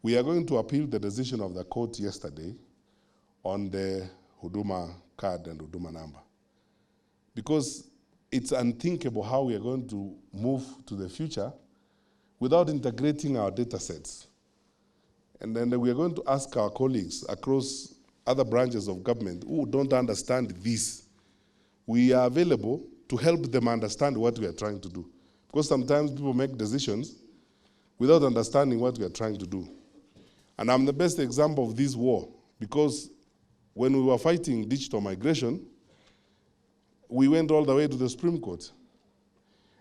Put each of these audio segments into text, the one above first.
We are going to appeal the decision of the court yesterday on the Huduma card and Huduma number, because it's unthinkable how we are going to move to the future without integrating our data sets. And then we are going to ask our colleagues across other branches of government who don't understand this. We are available to help them understand what we are trying to do, because sometimes people make decisions without understanding what we are trying to do. And I'm the best example of this war, because when we were fighting digital migration, we went all the way to the Supreme Court.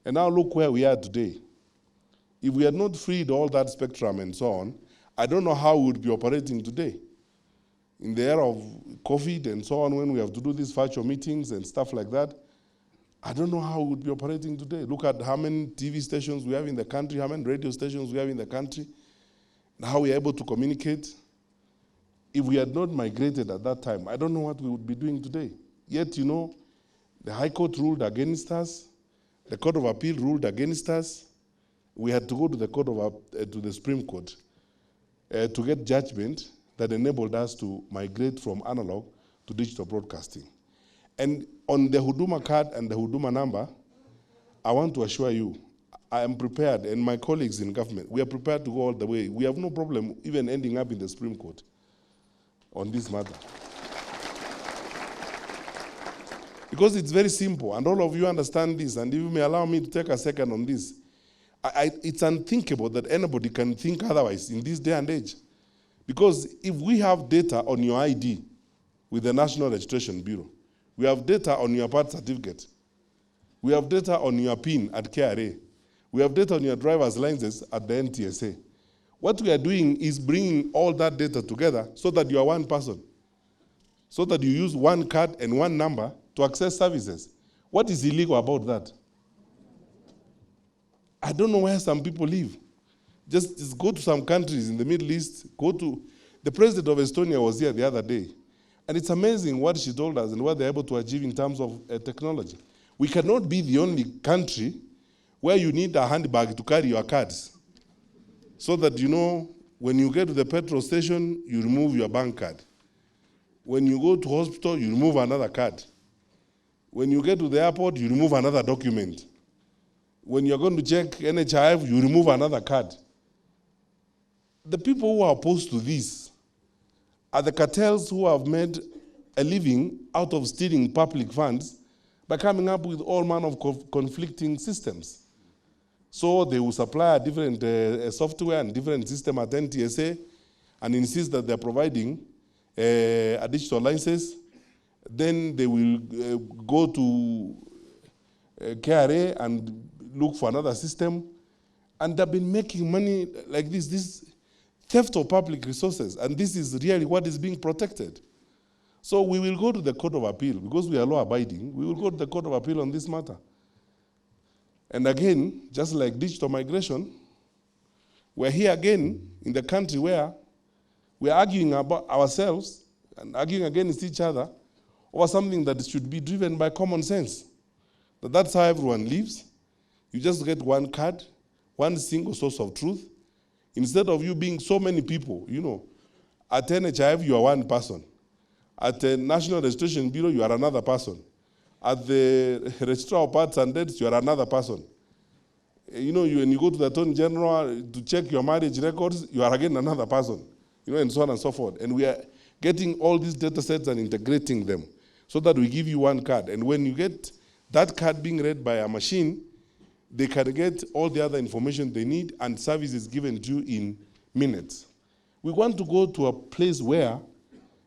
And now look where we are today. If we had not freed all that spectrum and so on, I don't know how we would be operating today. In the era of COVID and so on, when we have to do these virtual meetings and stuff like that, I don't know how we would be operating today. Look at how many TV stations we have in the country, how many radio stations we have in the country, and how we are able to communicate. If we had not migrated at that time, I don't know what we would be doing today. Yet, you know, the High Court ruled against us, the Court of Appeal ruled against us. We had to go to the to the Supreme Court to get judgment that enabled us to migrate from analog to digital broadcasting. And on the Huduma card and the Huduma number, I want to assure you, I am prepared, and my colleagues in government, we are prepared to go all the way. We have no problem even ending up in the Supreme Court on this matter. Because it's very simple, and all of you understand this, and if you may allow me to take a second on this, it's unthinkable that anybody can think otherwise in this day and age. Because if we have data on your ID with the National Registration Bureau, we have data on your birth certificate, we have data on your PIN at KRA, we have data on your driver's license at the NTSA. What we are doing is bringing all that data together so that you are one person, so that you use one card and one number to access services. What is illegal about that? I don't know where some people live. Just go to some countries in the Middle East, the president of Estonia was here the other day, and it's amazing what she told us and what they're able to achieve in terms of technology. We cannot be the only country where you need a handbag to carry your cards, so that, you know, when you get to the petrol station, you remove your bank card. When you go to hospital, you remove another card. When you get to the airport, you remove another document. When you're going to check NHIF, you remove another card. The people who are opposed to this are the cartels who have made a living out of stealing public funds by coming up with all manner of conflicting systems. So they will supply a different software and different system at NTSA and insist that they're providing a digital license. Then they will go to KRA and look for another system. And they've been making money like this theft of public resources. And this is really what is being protected. So we will go to the Court of Appeal, because we are law-abiding, we will go to the Court of Appeal on this matter. And again, just like digital migration, we're here again in the country where we're arguing about ourselves and arguing against each other over something that should be driven by common sense. That's how everyone lives. You just get one card, one single source of truth. Instead of you being so many people, you know, at NHIF you are one person. At the National Registration Bureau you are another person. At the Registrar of Births and Deaths you are another person. You know, when you go to the Attorney General to check your marriage records, you are again another person. You know, and so on and so forth. And we are getting all these data sets and integrating them so that we give you one card. And when you get that card being read by a machine, they can get all the other information they need, and service is given to you in minutes. We want to go to a place where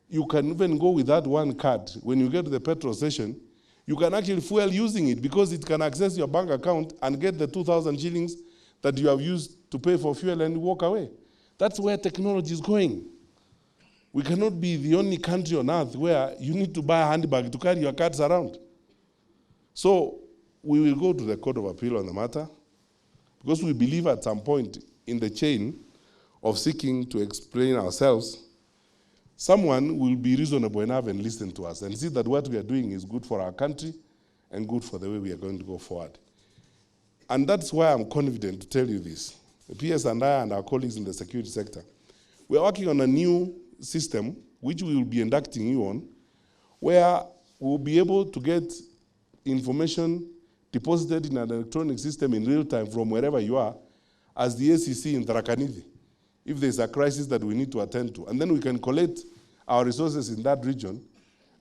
you can even go with that one card. When you get to the petrol station, you can actually fuel using it, because it can access your bank account and get the 2,000 shillings that you have used to pay for fuel and walk away. That's where technology is going. We cannot be the only country on earth where you need to buy a handbag to carry your cards around. So we will go to the Court of Appeal on the matter, because we believe at some point in the chain of seeking to explain ourselves, someone will be reasonable enough and listen to us and see that what we are doing is good for our country and good for the way we are going to go forward. And that's why I'm confident to tell you this. The PS and I and our colleagues in the security sector, We are working on a new system, which we will be inducting you on, where we'll be able to get information deposited in an electronic system in real time from wherever you are, as the ACC in Tharaka Nithi, if there's a crisis that we need to attend to. And then we can collect our resources in that region,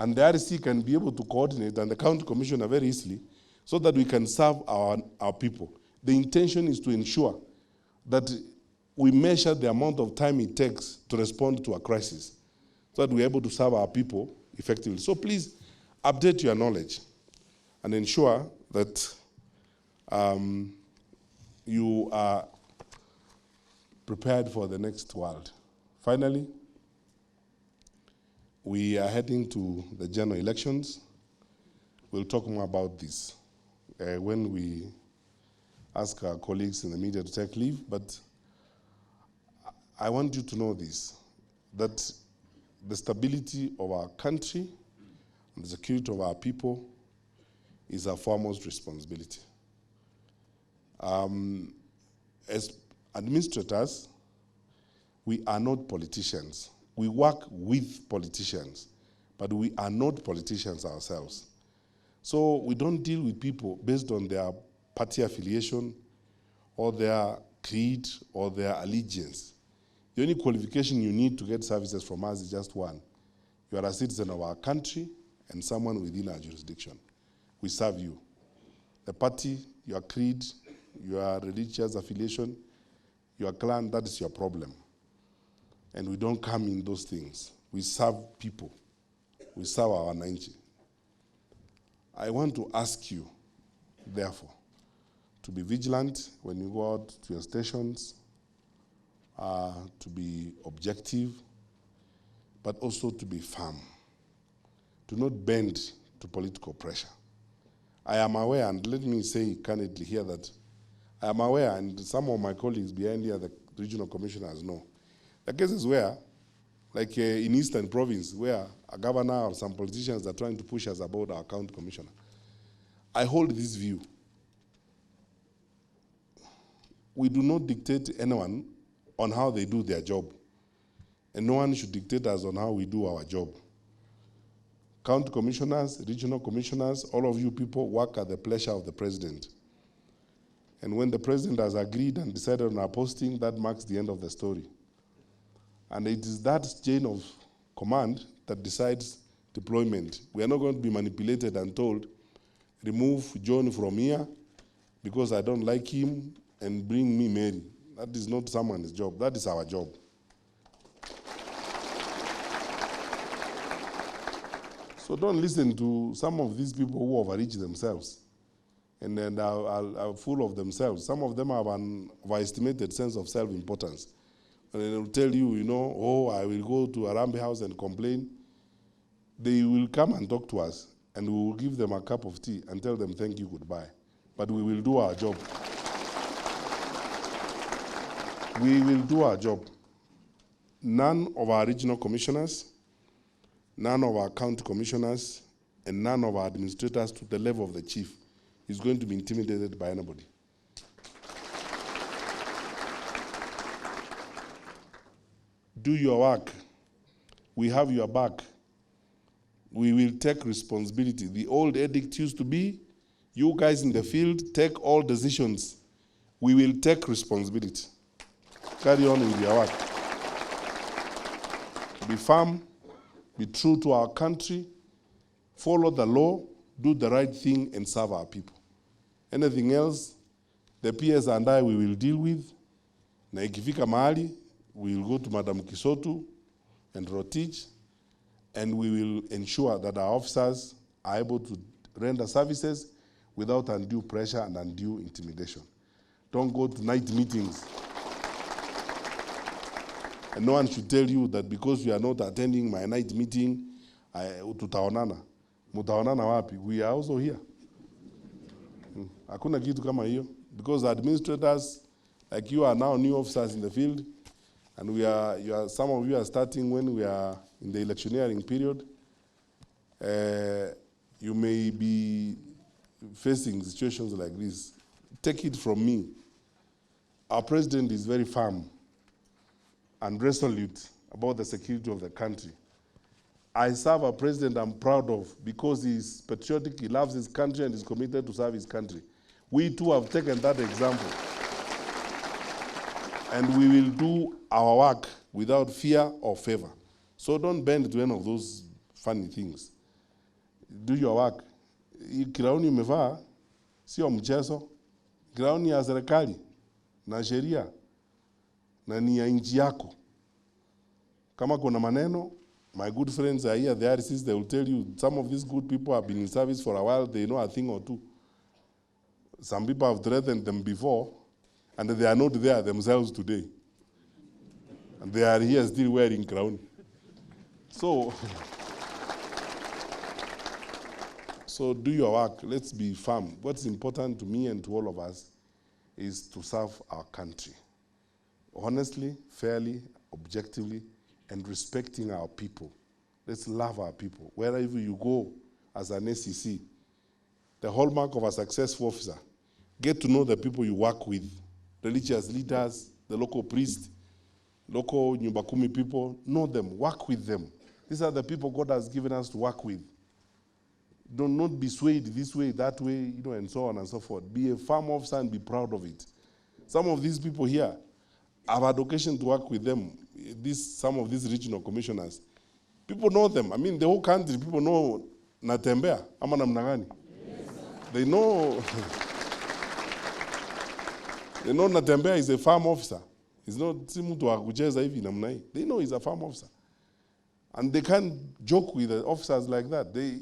and the RC can be able to coordinate, and the county commissioner very easily, so that we can serve our people. The intention is to ensure that we measure the amount of time it takes to respond to a crisis, so that we're able to serve our people effectively. So please update your knowledge and ensure that you are prepared for the next world. Finally, we are heading to the general elections. We'll talk more about this when we ask our colleagues in the media to take leave, but I want you to know this, that the stability of our country and the security of our people is our foremost responsibility. As administrators, we are not politicians. We work with politicians, but we are not politicians ourselves. So we don't deal with people based on their party affiliation or their creed or their allegiance. The only qualification you need to get services from us is just one. You are a citizen of our country and someone within our jurisdiction. We serve you. The party, your creed, your religious affiliation, your clan, that is your problem. And we don't come in those things. We serve people. We serve our Nanchi. I want to ask you, therefore, to be vigilant when you go out to your stations, to be objective, but also to be firm, to not bend to political pressure. I am aware, and let me say candidly here that I am aware, and some of my colleagues behind here, the regional commissioners know, the cases where, like in Eastern Province, where a governor or some politicians are trying to push us about our county commissioner. I hold this view. We do not dictate anyone on how they do their job, and no one should dictate us on how we do our job. County commissioners, regional commissioners, all of you people work at the pleasure of the president. And when the president has agreed and decided on our posting, that marks the end of the story. And it is that chain of command that decides deployment. We are not going to be manipulated and told, remove John from here because I don't like him and bring me Mary. That is not someone's job. That is our job. So don't listen to some of these people who overreach themselves and are full of themselves. Some of them have an overestimated sense of self-importance. And they will tell you, you know, oh, I will go to Arambe House and complain. They will come and talk to us, and we will give them a cup of tea and tell them thank you, goodbye. But we will do our job. We will do our job. None of our regional commissioners, none of our county commissioners, and none of our administrators to the level of the chief is going to be intimidated by anybody. Do your work. We have your back. We will take responsibility. The old edict used to be, you guys in the field take all decisions. We will take responsibility. Carry on with your work. Be firm, be true to our country, follow the law, do the right thing, and serve our people. Anything else, the PS and I, we will deal with. Na ikifika mahali, we will go to Madam Kisotu and Rotich, and we will ensure that our officers are able to render services without undue pressure and undue intimidation. Don't go to night meetings. And no one should tell you that because you are not attending my night meeting, tutaonana. Mutaonana wapi? We are also here. Hakuna kitu kama hiyo. Because the administrators, like you, are now new officers in the field, and some of you are starting when we are in the electioneering period. You may be facing situations like this. Take it from me. Our president is very firm. and resolute about the security of the country. I serve a president I'm proud of because he's patriotic, he loves his country, and is committed to serve his country. We too have taken that example. And we will do our work without fear or favor. So don't bend to any of those funny things. Do your work. Kirauni umevaa sio mchezo. Kirauni ya serikali na sheria na ni ya nchi yako. Kama kuna maneno, my good friends are here, the RCs, they will tell you, some of these good people have been in service for a while, they know a thing or two. Some people have threatened them before, and they are not there themselves today. And they are here still wearing crown. So do your work, let's be firm. What's important to me and to all of us is to serve our country. Honestly, fairly, objectively, and respecting our people. Let's love our people. Wherever you go as an SEC, the hallmark of a successful officer, get to know the people you work with, religious leaders, the local priest, local Nyumba Kumi people, know them, work with them. These are the people God has given us to work with. Do not be swayed this way, that way, and so on and so forth. Be a farm officer and be proud of it. Some of these people here, I've had occasion to work with them, some of these regional commissioners. People know them. I mean, the whole country, people know Natembea, ama namna gani. They know, they know Natembea is a farm officer. He's not mtu wa kucheza hivi namna hii. They know he's a farm officer. And they can't joke with the officers like that. They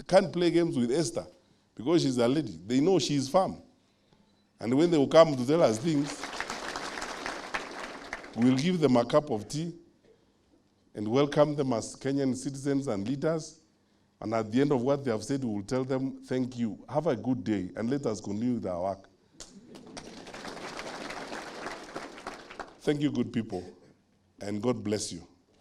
can't play games with Esther because she's a lady. They know she's farm. And when they will come to tell us things, we'll give them a cup of tea and welcome them as Kenyan citizens and leaders. And at the end of what they have said, we will tell them, thank you, have a good day, and let us continue with our work. Thank you, good people, and God bless you.